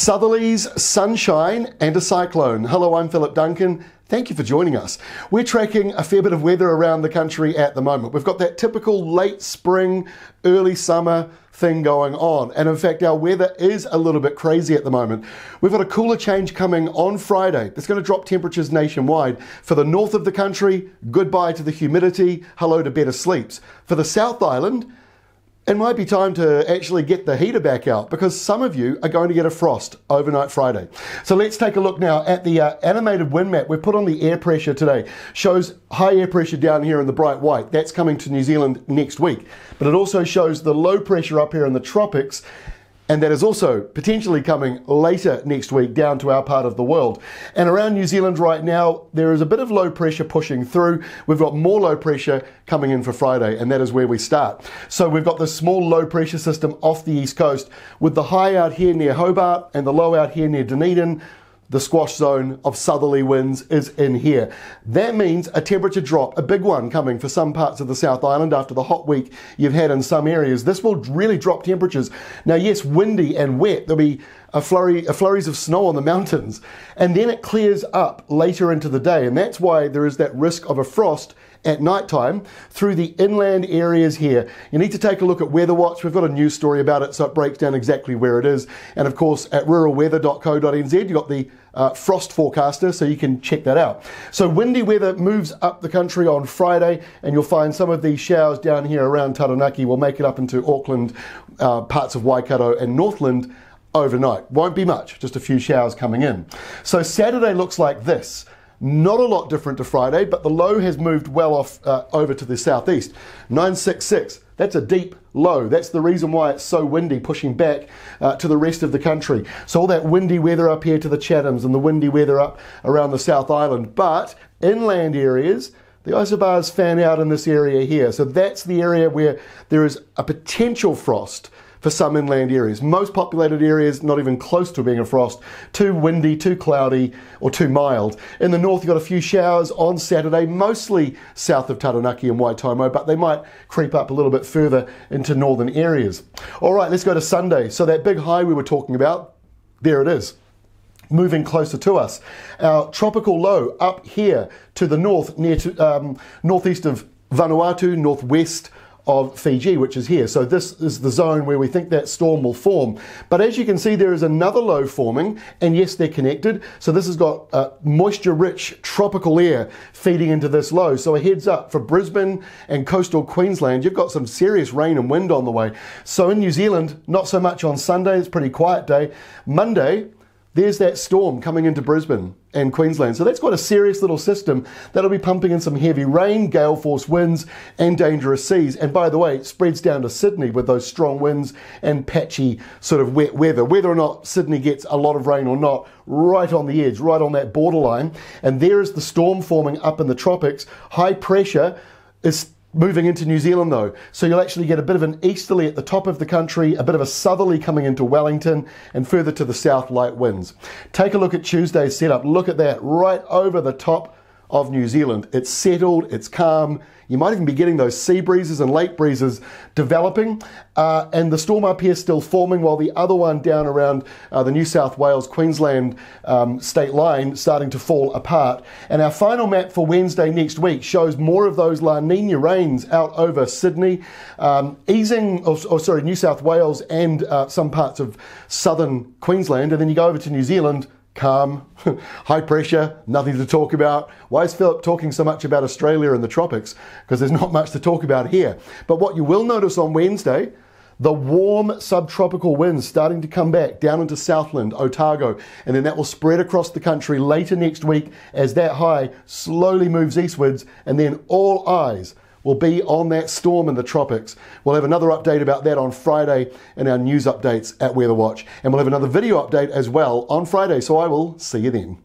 Southerlies, sunshine and a cyclone. Hello, I'm Philip Duncan. Thank you for joining us. We're tracking a fair bit of weather around the country at the moment. We've got that typical late spring, early summer thing going on. And in fact, our weather is a little bit crazy at the moment. We've got a cooler change coming on Friday. That's going to drop temperatures nationwide. For the north of the country, goodbye to the humidity, hello to better sleeps. For the South Island, it might be time to actually get the heater back out because some of you are going to get a frost overnight Friday. So let's take a look now at the animated wind map we've put on the air pressure today. Shows high air pressure down here in the bright white. That's coming to New Zealand next week. But it also shows the low pressure up here in the tropics, and that is also potentially coming later next week down to our part of the world. And around New Zealand right now, there is a bit of low pressure pushing through. We've got more low pressure coming in for Friday, and that is where we start. So we've got this small low pressure system off the east coast with the high out here near Hobart and the low out here near Dunedin. The squash zone of southerly winds is in here. That means a temperature drop, a big one coming for some parts of the South Island after the hot week you've had in some areas. This will really drop temperatures. Now, yes, windy and wet. There'll be flurries of snow on the mountains, and then it clears up later into the day, and that's why there is that risk of a frost at night time through the inland areas here. You need to take a look at Weather Watch. We've got a news story about it, so it breaks down exactly where it is. And of course, at ruralweather.co.nz, you've got the frost forecaster, so you can check that out. So windy weather moves up the country on Friday, and you'll find some of these showers down here around Taranaki will make it up into Auckland, parts of Waikato and Northland overnight. Won't be much, just a few showers coming in. So Saturday looks like this. Not a lot different to Friday, but the low has moved well off over to the southeast. 966, that's a deep low. That's the reason why it's so windy, pushing back to the rest of the country. So all that windy weather up here to the Chathams and the windy weather up around the South Island. But inland areas, the isobars fan out in this area here. So that's the area where there is a potential frost for some inland areas. Most populated areas, not even close to being a frost. Too windy, too cloudy, or too mild. In the north, you've got a few showers on Saturday, mostly south of Taranaki and Waitomo, but they might creep up a little bit further into northern areas. All right, let's go to Sunday. So that big high we were talking about, there it is, moving closer to us. Our tropical low up here to the north, near to northeast of Vanuatu, northwest of Fiji, which is here. So this is the zone where we think that storm will form. But as you can see, there is another low forming, and yes, they're connected. So this has got moisture-rich tropical air feeding into this low. So a heads up for Brisbane and coastal Queensland, you've got some serious rain and wind on the way. So in New Zealand, not so much on Sunday, it's a pretty quiet day. Monday, there's that storm coming into Brisbane and Queensland. So that's quite a serious little system that'll be pumping in some heavy rain, gale force winds and dangerous seas. And by the way, it spreads down to Sydney with those strong winds and patchy sort of wet weather. Whether or not Sydney gets a lot of rain or not, right on the edge, right on that borderline. And there is the storm forming up in the tropics. High pressure is moving into New Zealand though, so you'll actually get a bit of an easterly at the top of the country, a bit of a southerly coming into Wellington, and further to the south, light winds. Take a look at Tuesday's setup. Look at that, right over the top of New Zealand. It's settled, it's calm. You might even be getting those sea breezes and lake breezes developing, and the storm up here still forming, while the other one down around the New South Wales, Queensland state line starting to fall apart. And our final map for Wednesday next week shows more of those La Nina rains out over Sydney, New South Wales and some parts of southern Queensland, and then you go over to New Zealand. Calm, high pressure, nothing to talk about. Why is Philip talking so much about Australia and the tropics? Because there's not much to talk about here. But what you will notice on Wednesday, the warm subtropical winds starting to come back down into Southland, Otago, and then that will spread across the country later next week as that high slowly moves eastwards, and then all eyes will be on that storm in the tropics. We'll have another update about that on Friday in our news updates at Weather Watch. And we'll have another video update as well on Friday, so I will see you then.